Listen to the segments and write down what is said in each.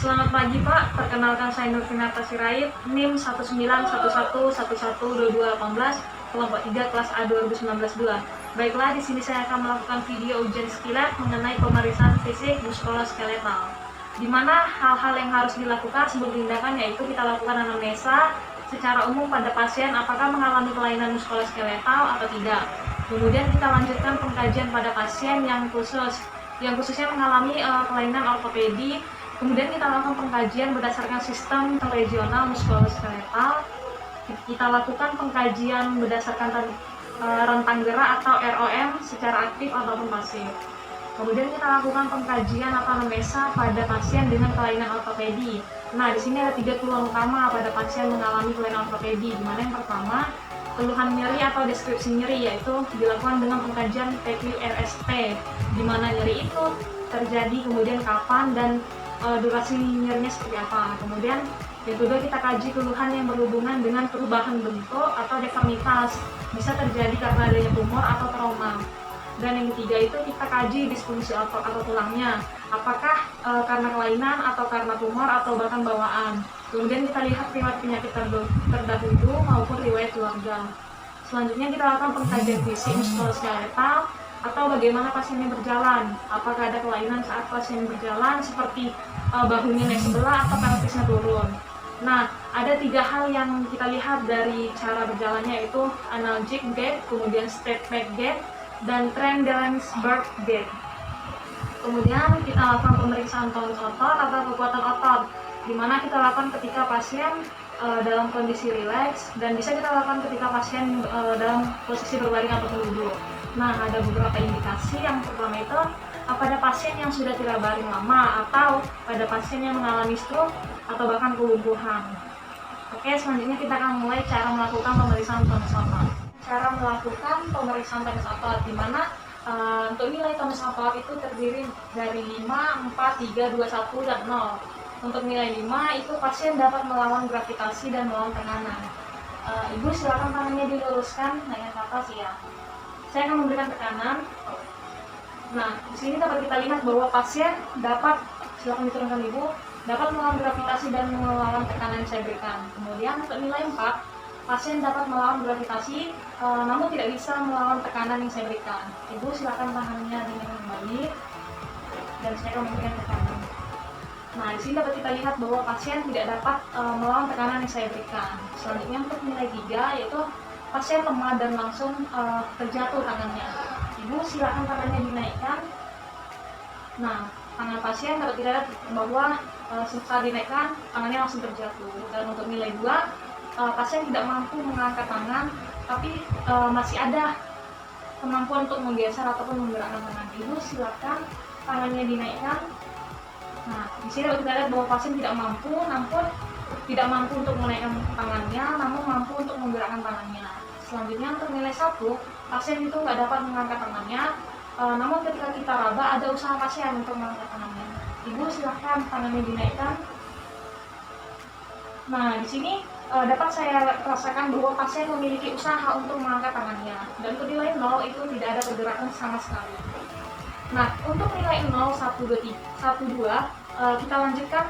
Selamat pagi Pak, perkenalkan saya Nurfinata Sirait, NIM 19111112218, kelompok 3 kelas A 2019-2. Baiklah, di sini saya akan melakukan video ujian skilet mengenai pemeriksaan fisik muskuloskeletal. Di mana hal-hal yang harus dilakukan sebelum tindakan yaitu kita lakukan anamnesa secara umum pada pasien apakah mengalami kelainan muskuloskeletal atau tidak. Kemudian kita lanjutkan pengkajian pada pasien yang khususnya mengalami kelainan ortopedi. Kemudian kita lakukan pengkajian berdasarkan sistem regional muskuloskeletal. Kita lakukan pengkajian berdasarkan rentang gerak atau ROM secara aktif ataupun pasif. Kemudian kita lakukan pengkajian atau anamnesa pada pasien dengan kelainan ortopedi. Nah, di sini ada 3 keluhan utama pada pasien mengalami kelainan ortopedi. Di mana yang pertama, keluhan nyeri atau deskripsi nyeri, yaitu dilakukan dengan pengkajian PQRST, di mana nyeri itu terjadi, kemudian kapan, dan durasi nyerinya seperti apa. Kemudian yang kedua, kita kaji keluhan yang berhubungan dengan perubahan bentuk atau deformitas, bisa terjadi karena adanya tumor atau trauma. Dan yang ketiga itu kita kaji disfungsi otot atau tulangnya, apakah karena kelainan atau karena tumor atau bahkan bawaan. Kemudian kita lihat riwayat penyakit terdahulu maupun riwayat keluarga. Selanjutnya kita lakukan pengkajian fisik muskuloskeletal atau bagaimana pasiennya berjalan, apakah ada kelainan saat pasien berjalan seperti bahunya naik sebelah atau pelvisnya turun. Nah, ada 3 hal yang kita lihat dari cara berjalannya, yaitu analgic gait, kemudian step back gait, dan Trendelenburg gait. Kemudian kita lakukan pemeriksaan tonus otot atau kekuatan otot, di mana kita lakukan ketika pasien dalam kondisi rileks, dan bisa kita lakukan ketika pasien dalam posisi berbaring atau duduk. Nah, ada beberapa indikasi. Yang pertama itu pada pasien yang sudah tidak baring lama atau pada pasien yang mengalami stroke atau bahkan kelumpuhan. Oke, selanjutnya kita akan mulai cara melakukan pemeriksaan tonus otot. Cara melakukan pemeriksaan tonus otot, di mana untuk nilai tonus otot itu terdiri dari 5, 4, 3, 2, 1, dan 0. Untuk nilai 5 itu pasien dapat melawan gravitasi dan melawan tekanan. Ibu silakan tangannya diluruskan dengan atas ya. Saya akan memberikan tekanan. Nah, di sini dapat kita lihat bahwa pasien dapat, silakan diturunkan Ibu, dapat melawan gravitasi dan melawan tekanan yang saya berikan. Kemudian untuk nilai 4, pasien dapat melawan gravitasi namun tidak bisa melawan tekanan yang saya berikan. Ibu silakan tangannya dinaikkan kembali dan saya akan memberikan tekanan. Nah, di sini dapat kita lihat bahwa pasien tidak dapat melawan tekanan yang saya berikan. Selanjutnya untuk nilai 3, yaitu pasien lemah dan langsung terjatuh tangannya. Ibu silakan tangannya dinaikkan. Nah, tangan pasien dapat kita lihat bahwa setelah dinaikkan tangannya langsung terjatuh. Dan untuk nilai 2, pasien tidak mampu mengangkat tangan, tapi masih ada kemampuan untuk menggeser ataupun menggerakkan tangan. Ibu silakan tangannya dinaikkan. Nah, di sini dapat kita lihat bahwa pasien tidak mampu untuk menaikkan tangannya, namun mampu untuk menggerakkan tangannya. Selanjutnya untuk nilai 1, pasien itu nggak dapat mengangkat tangannya, namun ketika kita raba ada usaha pasien untuk mengangkat tangannya. Ibu silahkan tangannya dinaikkan. Nah, di sini dapat saya rasakan bahwa pasien memiliki usaha untuk mengangkat tangannya. Dan untuk nilai 0 itu tidak ada pergerakan sama sekali. Nah, untuk nilai 0, 1, 2, kita lanjutkan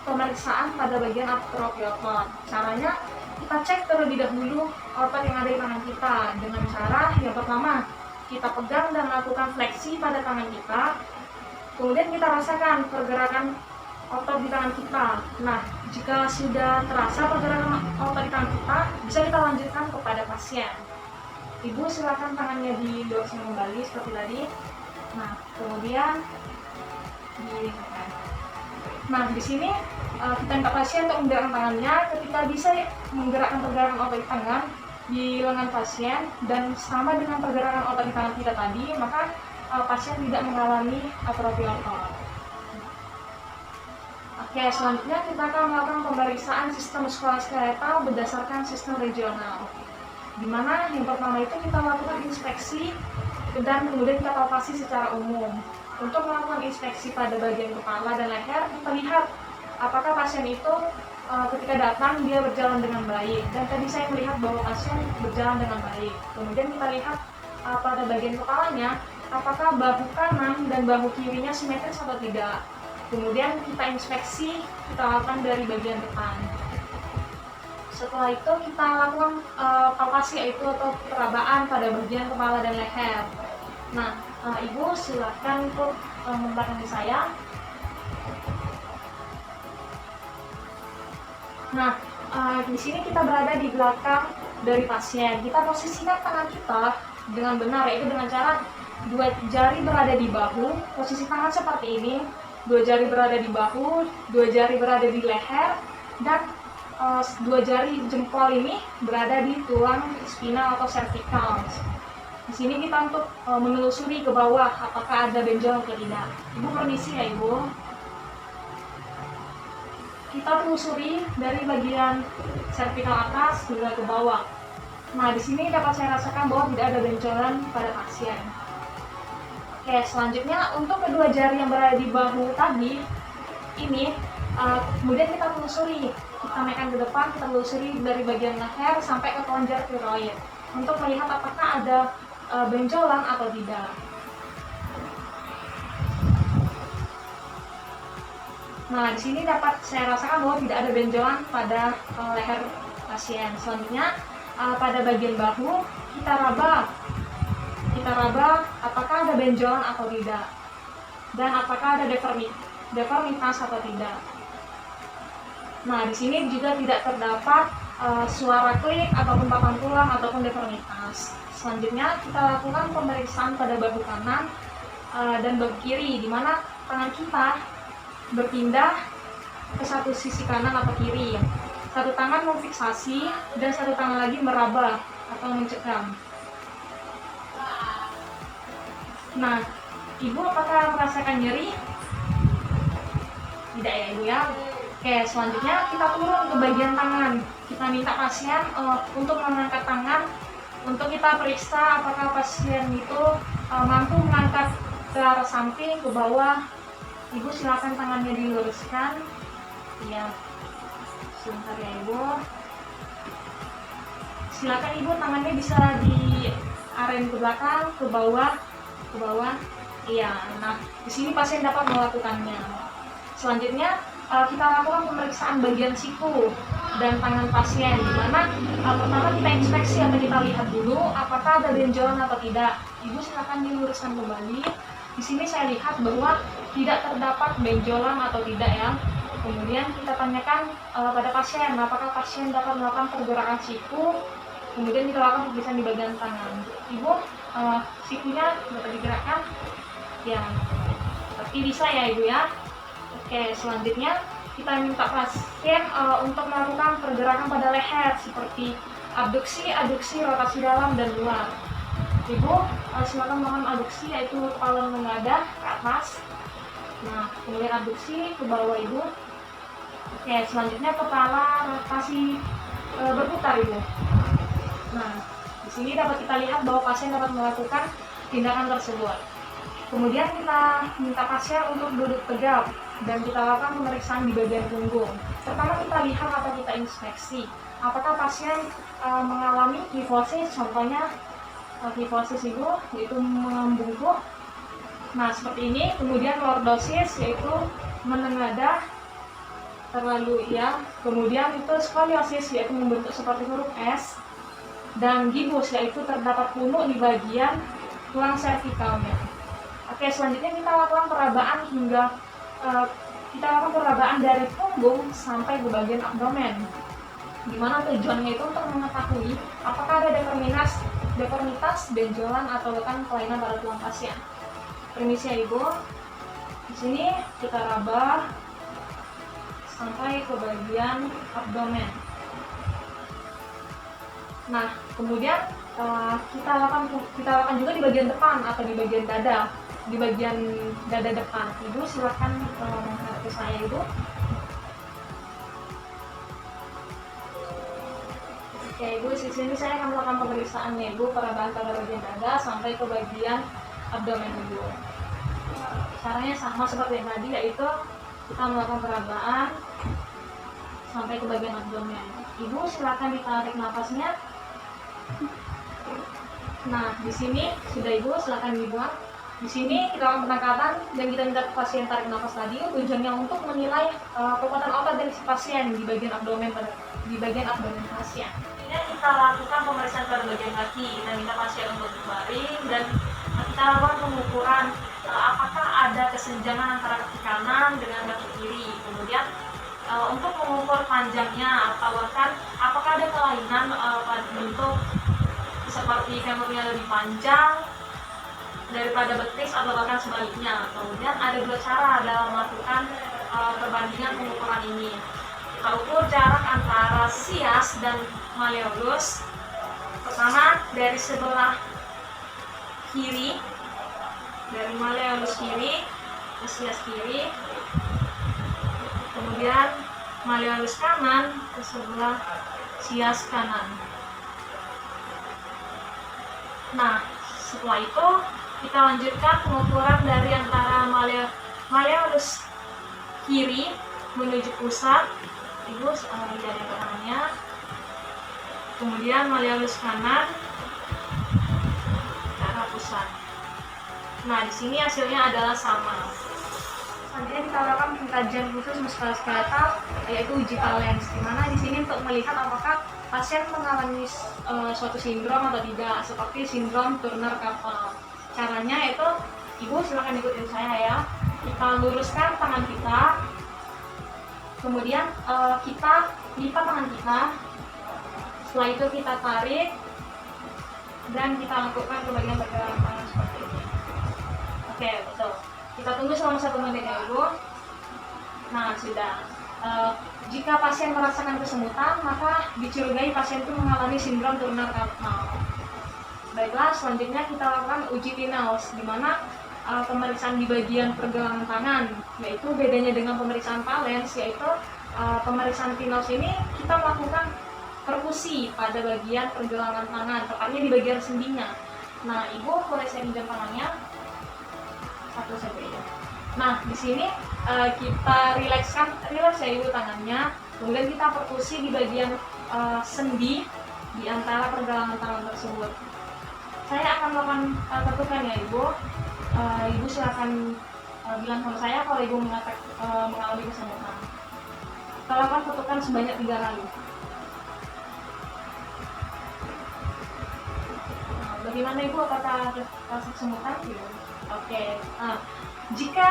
pemeriksaan pada bagian atrofia otot. Caranya, kita cek terlebih dahulu otot yang ada di tangan kita dengan cara yang pertama, kita pegang dan lakukan fleksi pada tangan kita. Kemudian kita rasakan pergerakan otot di tangan kita. Nah, jika sudah terasa pergerakan otot di tangan kita, bisa kita lanjutkan kepada pasien. Ibu silakan tangannya diluruskan kembali seperti tadi. Nah, kemudian di sini kita minta pasien untuk menggerakkan tangannya. Ketika bisa menggerakkan pergerakan otot di tangan di lengan pasien dan sama dengan pergerakan otot di tangan kita tadi, maka pasien tidak mengalami atrofi otot. Oke, selanjutnya kita akan melakukan pemeriksaan sistem muskuloskeletal berdasarkan sistem regional. Di mana yang pertama itu kita lakukan inspeksi dan kemudian kita palpasi secara umum. Untuk melakukan inspeksi pada bagian kepala dan leher, kita lihat apakah pasien itu ketika datang dia berjalan dengan baik. Dan tadi saya melihat bahwa pasien berjalan dengan baik. Kemudian kita lihat pada bagian kepalanya, apakah bahu kanan dan bahu kirinya simetris atau tidak. Kemudian kita inspeksi, kita lakukan dari bagian depan. Setelah itu kita lakukan palpasi, yaitu atau perabaan pada bagian kepala dan leher. Nah, Ibu silakan untuk membelakangi saya. Nah, di sini kita berada di belakang dari pasien. Kita posisikan tangan kita dengan benar, yaitu dengan cara 2 jari berada di bahu, posisi tangan seperti ini. 2 jari berada di bahu, 2 jari berada di leher, dan 2 jari jempol ini berada di tulang spinal atau cervical. Di sini kita untuk menelusuri ke bawah apakah ada benjol atau tidak. Ibu permisi ya Ibu. Kita telusuri dari bagian cervical atas hingga ke bawah. Nah, di sini dapat saya rasakan bahwa tidak ada benjolan pada pasien. Oke, selanjutnya untuk kedua jari yang berada di bahu tadi ini, kemudian kita telusuri, kita naikkan ke depan, kita telusuri dari bagian leher sampai ke kelenjar tiroid untuk melihat apakah ada benjolan atau tidak. Nah, di sini dapat saya rasakan bahwa tidak ada benjolan pada leher pasien. Selanjutnya pada bagian bahu kita raba apakah ada benjolan atau tidak, dan apakah ada deformitas atau tidak. Nah, di sini juga tidak terdapat suara klik ataupun papan tulang ataupun deformitas. Selanjutnya kita lakukan pemeriksaan pada bahu kanan dan bahu kiri, di mana tangan kita berpindah ke satu sisi kanan atau kiri. Satu tangan memfiksasi dan satu tangan lagi meraba atau mencekam. Nah, Ibu apakah merasakan nyeri? Tidak ya Ibu ya? Oke, selanjutnya kita turun ke bagian tangan. Kita minta pasien untuk mengangkat tangan untuk kita periksa apakah pasien itu mampu mengangkat ke arah samping, ke bawah. Ibu silakan tangannya diluruskan. Iya, sebentar ya Ibu. Silakan Ibu tangannya bisa diaren ke belakang, ke bawah. Iya. Nah, di sini pasien dapat melakukannya. Selanjutnya kita lakukan pemeriksaan bagian siku dan tangan pasien, di mana pertama kita inspeksi atau kita lihat dulu apakah ada benjolan atau tidak. Ibu silakan diluruskan kembali. Di sini saya lihat bahwa tidak terdapat benjolan atau tidak ya. Kemudian kita tanyakan pada pasien, apakah pasien dapat melakukan pergerakan siku. Kemudian kita lakukan pemeriksaan di bagian tangan. Ibu, sikunya dapat digerakkan? Ya, tapi bisa ya Ibu ya. Oke, selanjutnya kita minta pasien untuk melakukan pergerakan pada leher seperti abduksi, rotasi dalam dan luar. Ibu, silakan melakukan abduksi, yaitu kepala menengadah ke atas. Nah, kemudian abduksi ke bawah Ibu. Oke, selanjutnya kepala rotasi berputar Ibu. Nah, di sini dapat kita lihat bahwa pasien dapat melakukan tindakan tersebut. Kemudian kita minta pasien untuk duduk tegap dan kita lakukan pemeriksaan di bagian punggung. Pertama kita lihat atau kita inspeksi apakah pasien mengalami kifosis, contohnya kifosis Ibu, yaitu membungkuk. Nah, seperti ini. Kemudian lordosis, yaitu menengadah terlalu ya. Kemudian itu skoliosis, yaitu membentuk seperti huruf S. Dan gibus, yaitu terdapat punuk di bagian tulang cervicalnya. Oke, selanjutnya kita lakukan perabaan dari punggung sampai ke bagian abdomen, di mana tujuannya itu untuk mengetahui apakah ada deformitas, benjolan atau bahkan kelainan pada tulang pasien. Permisi ya Ibu. Di sini kita raba sampai ke bagian abdomen. Nah, kemudian kita lakukan juga di bagian depan atau di bagian dada, depan. Ibu silakan menghadap ke saya Ibu. Oke Ibu, di sini saya akan melakukan pemeriksaannya Ibu, perabaan pada bagian dada sampai ke bagian abdomen Ibu. Caranya sama seperti yang tadi, yaitu kita melakukan perabaan sampai ke bagian abdomen. Ibu silakan ditarik nafasnya. Nah, di sini sudah Ibu, silakan dibuang. Di sini kita lakukan penangkapan dan kita minta pasien tarik nafas tadi, tujuannya untuk menilai kekuatan otot dari si pasien di bagian abdomen pasien. Ini kita lakukan pemeriksaan pada bagian kaki. Kita minta pasien untuk berbaring dan kita lakukan pengukuran apakah ada kesenjangan antara kaki kanan dengan kaki kiri. Kemudian untuk mengukur panjangnya atau bahkan apakah ada kelainan pada bentuk seperti femurnya lebih panjang daripada betis atau bahkan sebaliknya. Kemudian ada dua cara dalam melakukan perbandingan pengukuran ini. Kita ukur jarak antara sias dan malleolus. Pertama dari sebelah kiri, dari malleolus kiri ke sias kiri, kemudian malleolus kanan ke sebelah sias kanan. Nah, setelah itu kita lanjutkan pengukuran dari antara malleolus kiri menuju pusat. Ibu lihat di tangannya. Kemudian malleolus kanan ke arah pusat. Nah, di sini hasilnya adalah sama. Selanjutnya kita lakukan pengkajian khusus muskuloskeletal, yaitu uji Talens, di mana di sini untuk melihat apakah pasien mengalami suatu sindrom atau tidak, seperti sindrom Turner-Carpal. Caranya itu, ibu silakan ikutin saya ya. Kita luruskan tangan kita, kemudian kita lipat tangan kita. Setelah itu kita tarik dan kita lakukan bagian pergelangan tangan seperti ini. Oke, betul. Kita tunggu selama 1 menit ya ibu. Nah, sudah. Jika pasien merasakan kesemutan, maka dicurigai pasien itu mengalami sindrom Turner-Carpal. Baiklah, selanjutnya kita lakukan uji Tinels, di mana pemeriksaan di bagian pergelangan tangan, yaitu bedanya dengan pemeriksaan Talens, yaitu pemeriksaan Tinels ini kita melakukan perkusi pada bagian pergelangan tangan, tepatnya di bagian sendinya. Nah, ibu boleh saya pinjam tangannya, satu saja ya. Nah, di sini kita rileks ya ibu tangannya, kemudian kita perkusi di bagian sendi di antara pergelangan tangan tersebut. Saya akan melakukan ketukan ya ibu. Ibu silakan bilang sama saya kalau ibu mengalami kesemutan. Kita lakukan ketukan sebanyak 3 kali. Bagaimana ibu, apakah rasa kesemutan? Oke. Jika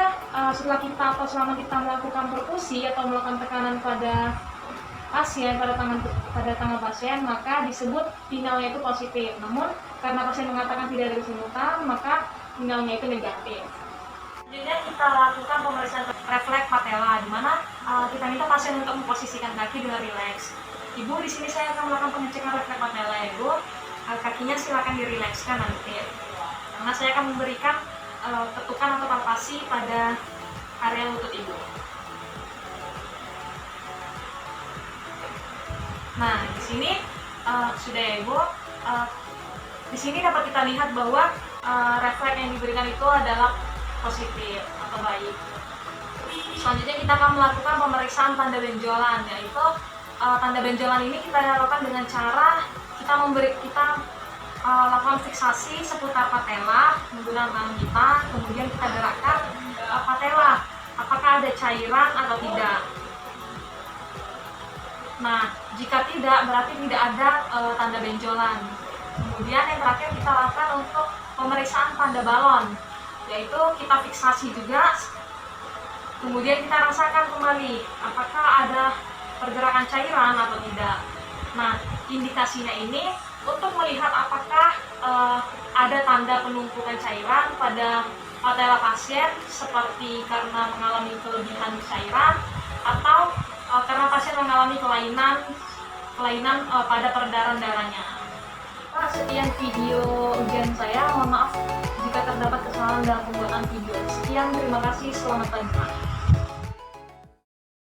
setelah kita atau selama kita melakukan perkusi atau melakukan tekanan pada pasien pada tangan pasien, maka disebut finalnya itu positif. Namun karena pasien mengatakan tidak ada kesemutan, maka finalnya itu negatif. Selanjutnya kita lakukan pemeriksaan refleks patella, di mana kita minta pasien untuk memposisikan kaki dengan rileks. Ibu, di sini saya akan melakukan pengecekan refleks patella ya ibu. Kakinya silakan dirilekskan nanti, karena saya akan memberikan ketukan atau palpasi pada area lutut ibu. Nah, di sini sudah ya ibu. Di sini dapat kita lihat bahwa refleks yang diberikan itu adalah positif atau baik. Selanjutnya kita akan melakukan pemeriksaan tanda benjolan, yaitu tanda benjolan ini kita lakukan dengan cara kita lakukan fiksasi seputar patella menggunakan tangan kita, kemudian kita gerakkan patella apakah ada cairan atau tidak. Nah, jika tidak berarti tidak ada tanda benjolan. Kemudian yang terakhir kita lakukan untuk pemeriksaan tanda balon, yaitu kita fiksasi juga, kemudian kita rasakan kembali apakah ada pergerakan cairan atau tidak. Nah, indikasinya ini untuk melihat apakah ada tanda penumpukan cairan pada patella pasien, seperti karena mengalami kelebihan cairan atau karena pasien mengalami kelainan pada peredaran darahnya. Sekian video ujian saya, mohon maaf jika terdapat kesalahan dalam pembuatan video. Sekian, terima kasih, selamat pagi.